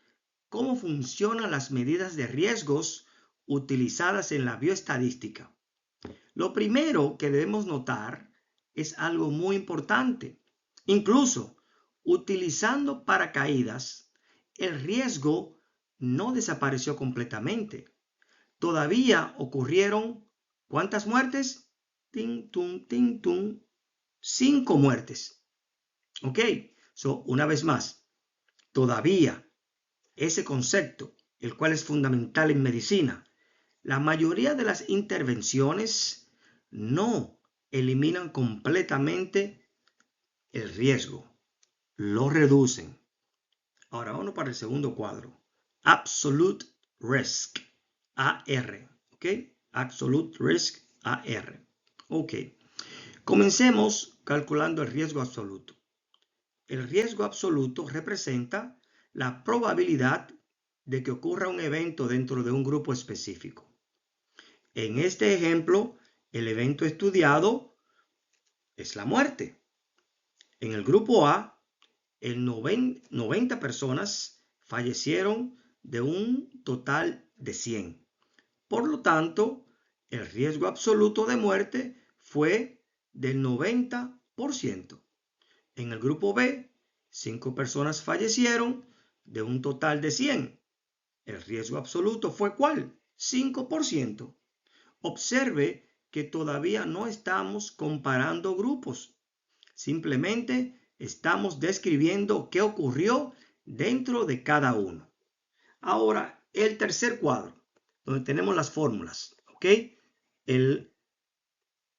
cómo funcionan las medidas de riesgos utilizadas en la bioestadística. Lo primero que debemos notar es algo muy importante. Incluso utilizando paracaídas, el riesgo no desapareció completamente. Todavía ocurrieron, ¿cuántas muertes? Ting, tum, ting, tum. 5 muertes. ¿Ok? So, una vez más, todavía ese concepto, el cual es fundamental en medicina, la mayoría de las intervenciones no eliminan completamente el riesgo, lo reducen. Ahora vamos para el segundo cuadro. Absolute Risk, AR. ¿Ok? Absolute Risk, AR. Ok. Comencemos calculando el riesgo absoluto. El riesgo absoluto representa la probabilidad de que ocurra un evento dentro de un grupo específico. En este ejemplo, el evento estudiado es la muerte. En el grupo A, 90 personas fallecieron de un total de 100. Por lo tanto, el riesgo absoluto de muerte fue del 90%. En el grupo B, 5 personas fallecieron de un total de 100. El riesgo absoluto fue ¿cuál? 5%. Observe que todavía no estamos comparando grupos. Simplemente estamos describiendo qué ocurrió dentro de cada uno. Ahora, el tercer cuadro, donde tenemos las fórmulas, ¿ok? El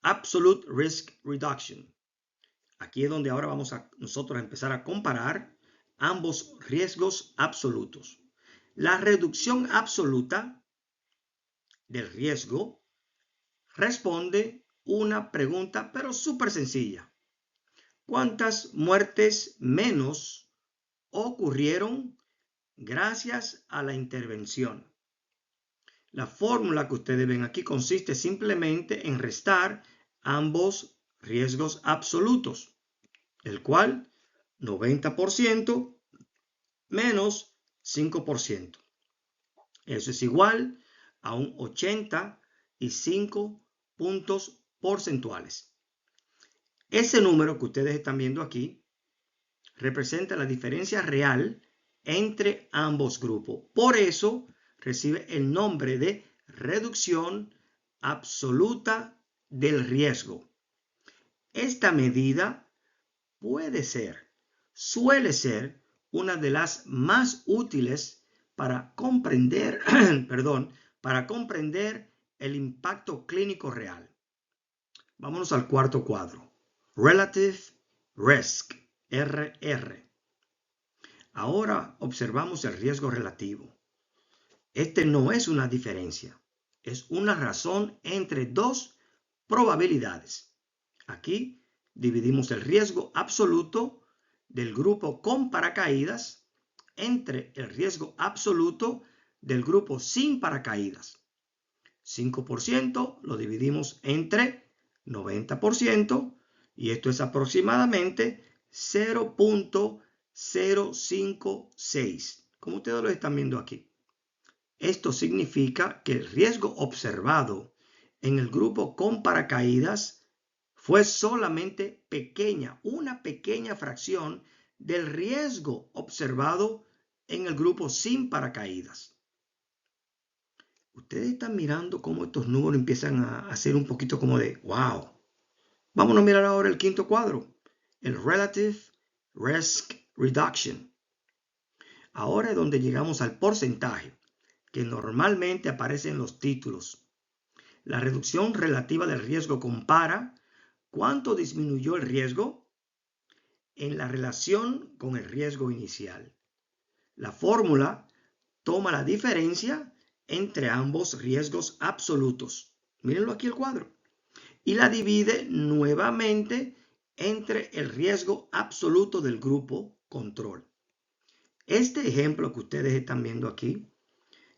Absolute Risk Reduction. Aquí es donde ahora vamos a nosotros a empezar a comparar ambos riesgos absolutos. La reducción absoluta del riesgo responde una pregunta, pero súper sencilla. ¿Cuántas muertes menos ocurrieron gracias a la intervención? La fórmula que ustedes ven aquí consiste simplemente en restar ambos riesgos absolutos, el cual 90% menos 5%. Eso es igual a un 85 puntos porcentuales. Ese número que ustedes están viendo aquí representa la diferencia real entre ambos grupos. Por eso recibe el nombre de reducción absoluta del riesgo. Esta medida suele ser una de las más útiles para comprender, para comprender el impacto clínico real. Vámonos al cuarto cuadro. Relative Risk, RR. Ahora observamos el riesgo relativo. Este no es una diferencia, es una razón entre dos probabilidades. Aquí dividimos el riesgo absoluto del grupo con paracaídas entre el riesgo absoluto del grupo sin paracaídas. 5% lo dividimos entre 90% y esto es aproximadamente 0.056, como ustedes lo están viendo aquí. Esto significa que el riesgo observado en el grupo con paracaídas fue solamente pequeña, una pequeña fracción del riesgo observado en el grupo sin paracaídas. Ustedes están mirando cómo estos números empiezan a hacer un poquito como de wow. Vámonos a mirar ahora el quinto cuadro, el Relative Risk Reduction. Ahora es donde llegamos al porcentaje que normalmente aparece en los títulos. La reducción relativa del riesgo compara cuánto disminuyó el riesgo en la relación con el riesgo inicial. La fórmula toma la diferencia entre ambos riesgos absolutos. Mírenlo aquí el cuadro. Y la divide nuevamente entre el riesgo absoluto del grupo control. Este ejemplo que ustedes están viendo aquí,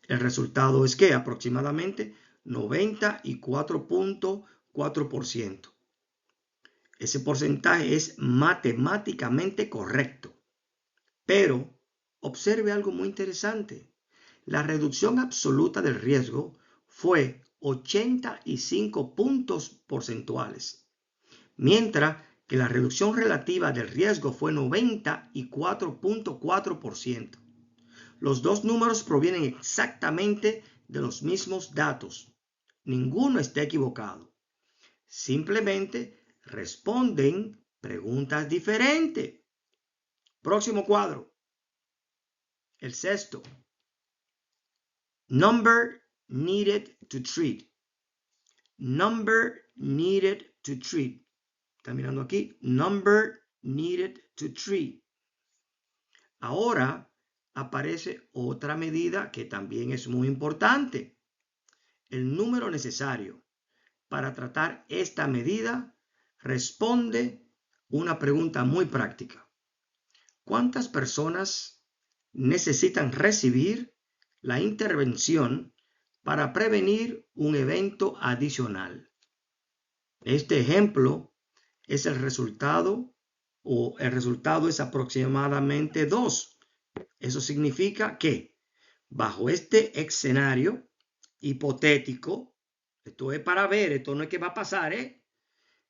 el resultado es que aproximadamente 94.4%. Ese porcentaje es matemáticamente correcto. Pero observe algo muy interesante. La reducción absoluta del riesgo fue 85 puntos porcentuales, mientras que la reducción relativa del riesgo fue 94.4%. Los dos números provienen exactamente de los mismos datos. Ninguno está equivocado. Simplemente responden preguntas diferentes. Próximo cuadro. El sexto. Number needed to treat. Number needed to treat. Está mirando aquí. Number needed to treat. Ahora aparece otra medida que también es muy importante. El número necesario para tratar esta medida responde una pregunta muy práctica. ¿Cuántas personas necesitan recibir la intervención para prevenir un evento adicional? Este ejemplo es el resultado es aproximadamente 2. Eso significa que bajo este escenario hipotético, esto es para ver, esto no es que va a pasar,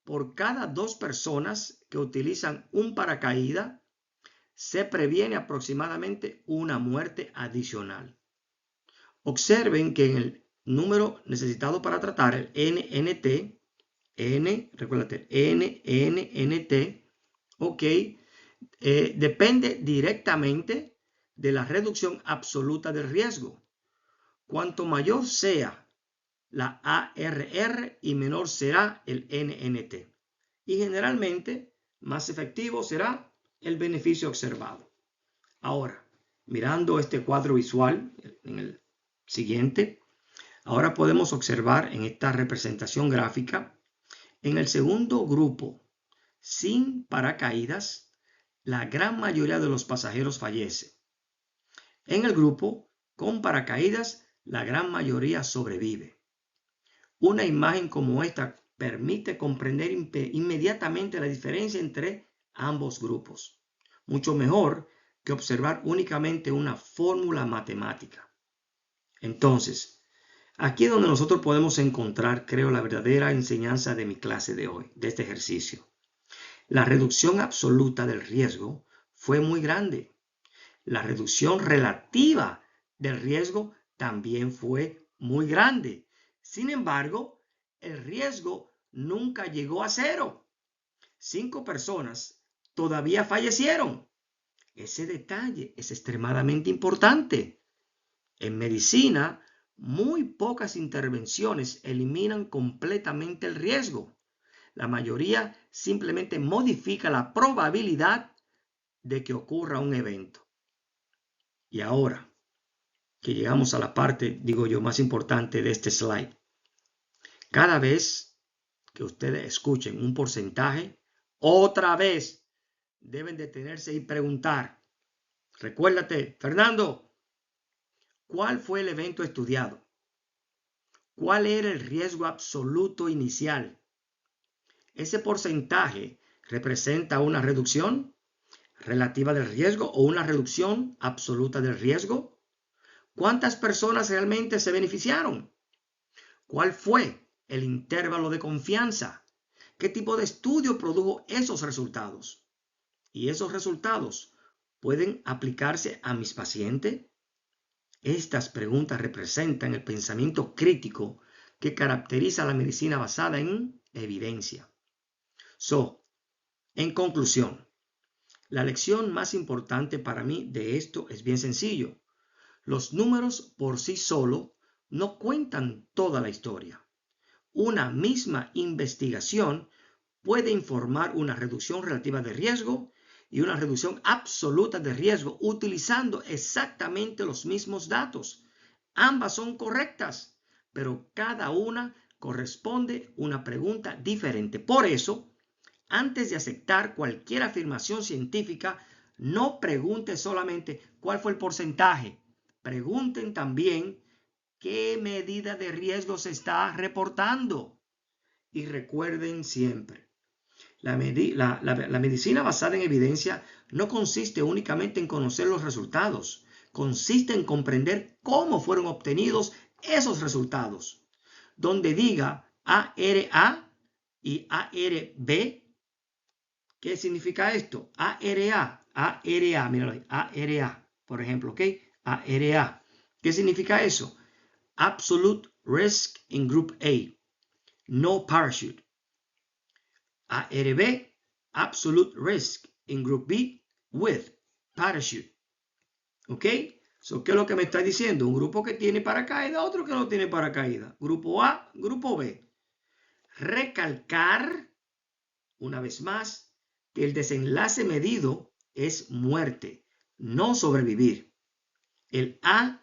por cada 2 personas que utilizan un paracaídas, se previene aproximadamente una muerte adicional. Observen que en el número necesitado para tratar, el NNT, recuérdate, NNT, ok, depende directamente de la reducción absoluta del riesgo. Cuanto mayor sea la ARR y menor será el NNT. Y generalmente más efectivo será el beneficio observado. Ahora, mirando este cuadro visual en el siguiente, ahora podemos observar en esta representación gráfica, en el segundo grupo, sin paracaídas, la gran mayoría de los pasajeros fallece. En el grupo con paracaídas, la gran mayoría sobrevive. Una imagen como esta permite comprender inmediatamente la diferencia entre ambos grupos. Mucho mejor que observar únicamente una fórmula matemática. Entonces, aquí es donde nosotros podemos encontrar, creo, la verdadera enseñanza de mi clase de hoy, de este ejercicio. La reducción absoluta del riesgo fue muy grande. La reducción relativa del riesgo también fue muy grande. Sin embargo, el riesgo nunca llegó a 0. 5 personas todavía fallecieron. Ese detalle es extremadamente importante. En medicina, muy pocas intervenciones eliminan completamente el riesgo. La mayoría simplemente modifica la probabilidad de que ocurra un evento. Y ahora que llegamos a la parte, digo yo, más importante de este slide. Cada vez que ustedes escuchen un porcentaje, otra vez deben detenerse y preguntar. Recuérdate, Fernando, ¿cuál fue el evento estudiado? ¿Cuál era el riesgo absoluto inicial? ¿Ese porcentaje representa una reducción relativa del riesgo o una reducción absoluta del riesgo? ¿Cuántas personas realmente se beneficiaron? ¿Cuál fue el intervalo de confianza? ¿Qué tipo de estudio produjo esos resultados? ¿Y esos resultados pueden aplicarse a mis pacientes? Estas preguntas representan el pensamiento crítico que caracteriza la medicina basada en evidencia. En conclusión, la lección más importante para mí de esto es bien sencillo. Los números por sí solos no cuentan toda la historia. Una misma investigación puede informar una reducción relativa de riesgo y una reducción absoluta de riesgo utilizando exactamente los mismos datos. Ambas son correctas, pero cada una corresponde a una pregunta diferente. Por eso, antes de aceptar cualquier afirmación científica, no pregunte solamente cuál fue el porcentaje. Pregunten también qué medida de riesgo se está reportando. Y recuerden siempre, la medicina basada en evidencia no consiste únicamente en conocer los resultados, consiste en comprender cómo fueron obtenidos esos resultados. Donde diga ARA y ARB, ¿qué significa esto? ARA, míralo ahí, ARA, por ejemplo, ¿ok? ARA. ¿Qué significa eso? Absolute Risk in Group A. No Parachute. ARB, Absolute Risk in Group B with Parachute. ¿Ok? So, ¿qué es lo que me está diciendo? Un grupo que tiene paracaídas, otro que no tiene paracaídas. Grupo A, grupo B. Recalcar, una vez más, que el desenlace medido es muerte, no sobrevivir. El ARRR,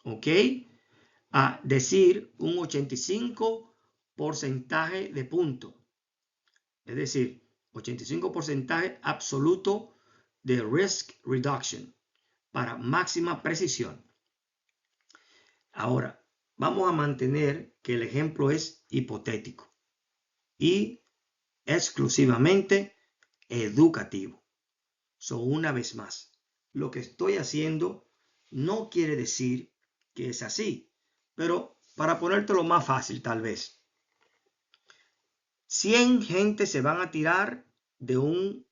¿ok? A decir un 85% de punto. Es decir, 85% absoluto de risk reduction para máxima precisión. Ahora, vamos a mantener que el ejemplo es hipotético y exclusivamente educativo. So, una vez más, lo que estoy haciendo no quiere decir que es así, pero para ponértelo más fácil tal vez. 100 gente se van a tirar de un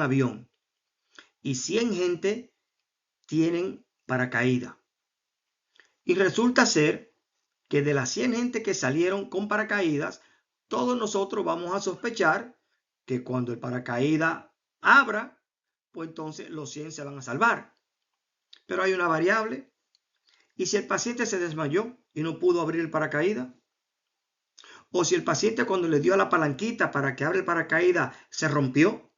avión y 100 gente tienen paracaídas. Y resulta ser que de las 100 gente que salieron con paracaídas, todos nosotros vamos a sospechar que cuando el paracaídas abra, pues entonces los 100 se van a salvar. Pero hay una variable. ¿Y si el paciente se desmayó y no pudo abrir el paracaídas? ¿O si el paciente cuando le dio a la palanquita para que abra el paracaídas se rompió?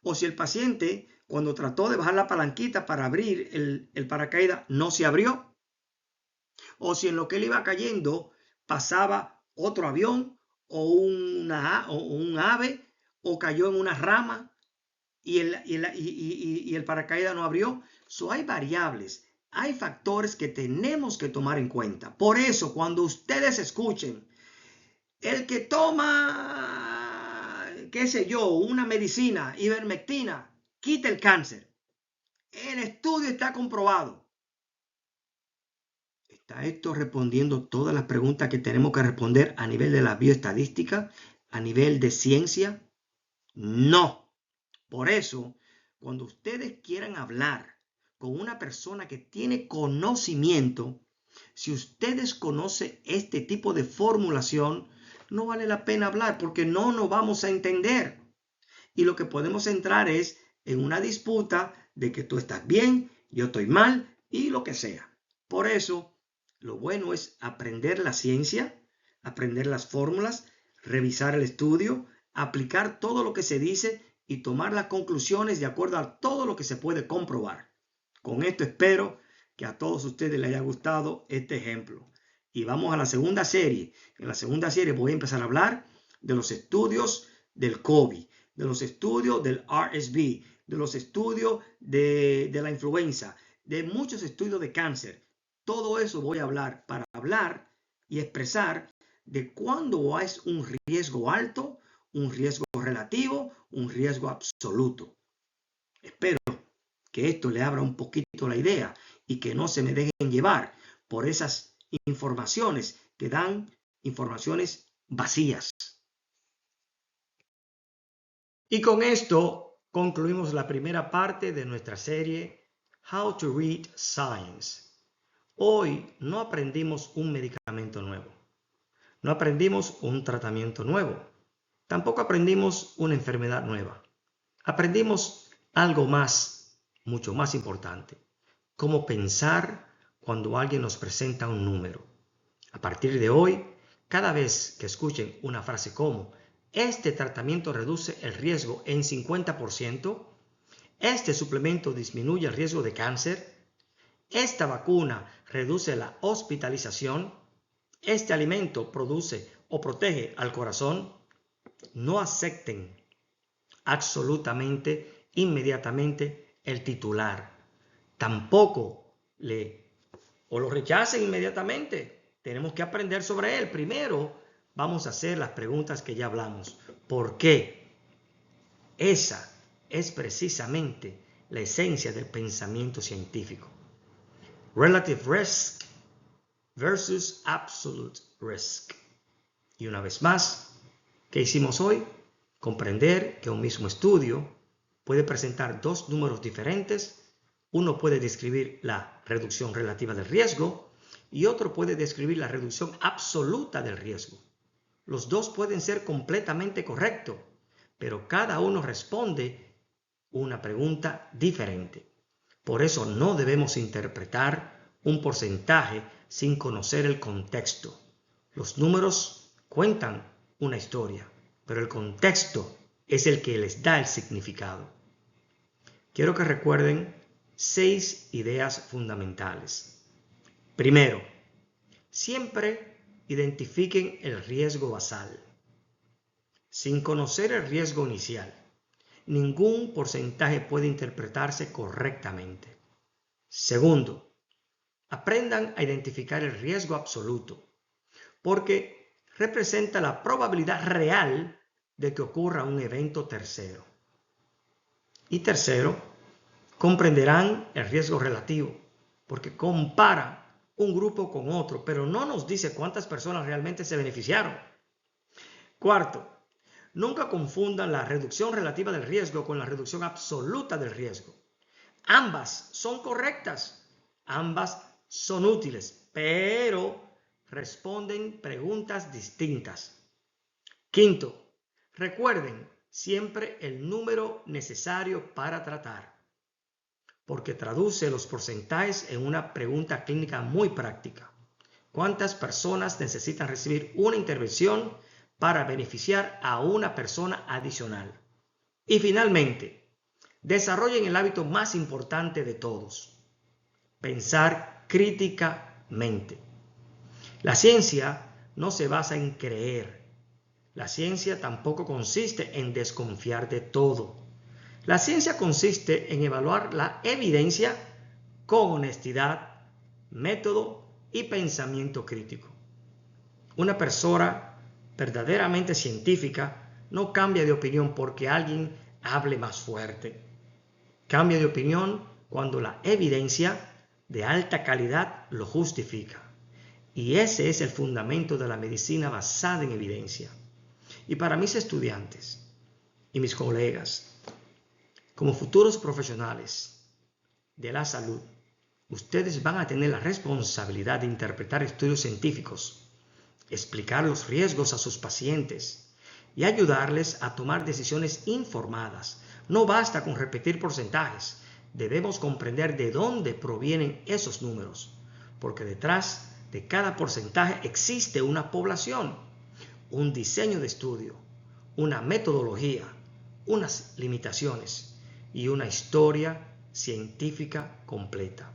¿O si el paciente cuando trató de bajar la palanquita para abrir el paracaídas no se abrió? ¿O si en lo que él iba cayendo pasaba otro avión o un ave o cayó en una rama y el paracaídas no abrió? So, hay variables, hay factores que tenemos que tomar en cuenta. Por eso, cuando ustedes escuchen el que toma, qué sé yo, una medicina, ivermectina, quita el cáncer, el estudio está comprobado. ¿Está esto respondiendo todas las preguntas que tenemos que responder a nivel de la bioestadística, a nivel de ciencia? No. Por eso, cuando ustedes quieran hablar con una persona que tiene conocimiento, si ustedes conocen este tipo de formulación, no vale la pena hablar porque no nos vamos a entender. Y lo que podemos entrar es en una disputa de que tú estás bien, yo estoy mal y lo que sea. Por eso, lo bueno es aprender la ciencia, aprender las fórmulas, revisar el estudio, aplicar todo lo que se dice y tomar las conclusiones de acuerdo a todo lo que se puede comprobar. Con esto espero que a todos ustedes les haya gustado este ejemplo. Y vamos a la segunda serie. En la segunda serie voy a empezar a hablar de los estudios del COVID, de los estudios del RSV, de los estudios de la influenza, de muchos estudios de cáncer. Todo eso voy a hablar para hablar y expresar de cuándo es un riesgo alto, un riesgo relativo, un riesgo absoluto. Espero que esto le abra un poquito la idea y que no se me dejen llevar por esas informaciones que dan informaciones vacías. Y con esto concluimos la primera parte de nuestra serie How to Read Science. Hoy no aprendimos un medicamento nuevo, no aprendimos un tratamiento nuevo, tampoco aprendimos una enfermedad nueva. Aprendimos algo más, mucho más importante, cómo pensar cuando alguien nos presenta un número. A partir de hoy, cada vez que escuchen una frase como este tratamiento reduce el riesgo en 50%, este suplemento disminuye el riesgo de cáncer, esta vacuna reduce la hospitalización, este alimento produce o protege al corazón, no acepten absolutamente, inmediatamente el titular. Tampoco lo rechacen inmediatamente. Tenemos que aprender sobre él. Primero vamos a hacer las preguntas que ya hablamos. ¿Por qué? Esa es precisamente la esencia del pensamiento científico. Relative risk versus absolute risk. Y una vez más, ¿qué hicimos hoy? Comprender que un mismo estudio puede presentar dos números diferentes. Uno puede describir la reducción relativa del riesgo y otro puede describir la reducción absoluta del riesgo. Los dos pueden ser completamente correctos, pero cada uno responde una pregunta diferente. Por eso no debemos interpretar un porcentaje sin conocer el contexto. Los números cuentan una historia, pero el contexto es el que les da el significado. Quiero que recuerden 6 ideas fundamentales. Primero, siempre identifiquen el riesgo basal. Sin conocer el riesgo inicial, ningún porcentaje puede interpretarse correctamente. Segundo, aprendan a identificar el riesgo absoluto, porque representa la probabilidad real de que ocurra un evento tercero. Y tercero, comprenderán el riesgo relativo, porque compara un grupo con otro, pero no nos dice cuántas personas realmente se beneficiaron. Cuarto, nunca confundan la reducción relativa del riesgo con la reducción absoluta del riesgo. Ambas son correctas, ambas son útiles, pero responden preguntas distintas. Quinto, recuerden siempre el número necesario para tratar, porque traduce los porcentajes en una pregunta clínica muy práctica. ¿Cuántas personas necesitan recibir una intervención para beneficiar a una persona adicional? Y finalmente, desarrollen el hábito más importante de todos: pensar críticamente. La ciencia no se basa en creer. La ciencia tampoco consiste en desconfiar de todo. La ciencia consiste en evaluar la evidencia con honestidad, método y pensamiento crítico. Una persona verdaderamente científica no cambia de opinión porque alguien hable más fuerte. Cambia de opinión cuando la evidencia de alta calidad lo justifica. Y ese es el fundamento de la medicina basada en evidencia. Y para mis estudiantes y mis colegas, como futuros profesionales de la salud, ustedes van a tener la responsabilidad de interpretar estudios científicos, explicar los riesgos a sus pacientes y ayudarles a tomar decisiones informadas. No basta con repetir porcentajes, debemos comprender de dónde provienen esos números, porque detrás de cada porcentaje existe una población, un diseño de estudio, una metodología, unas limitaciones y una historia científica completa.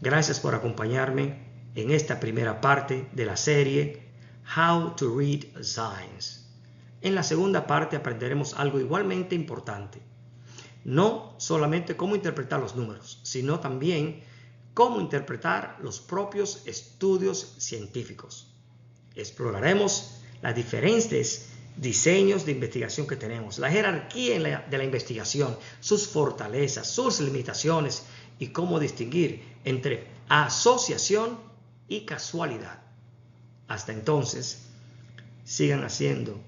Gracias por acompañarme en esta primera parte de la serie How to Read Science. En la segunda parte aprenderemos algo igualmente importante. No solamente cómo interpretar los números, sino también cómo interpretar los propios estudios científicos. Exploraremos las diferentes diseños de investigación que tenemos, la jerarquía de la investigación, sus fortalezas, sus limitaciones y cómo distinguir entre asociación y casualidad. Hasta entonces, sigan haciendo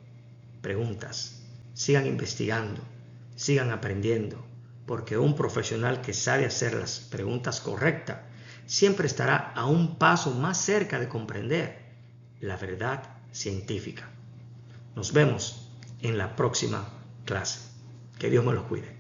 preguntas, sigan investigando, sigan aprendiendo, porque un profesional que sabe hacer las preguntas correctas siempre estará a un paso más cerca de comprender la verdad científica. Nos vemos en la próxima clase. Que Dios me los cuide.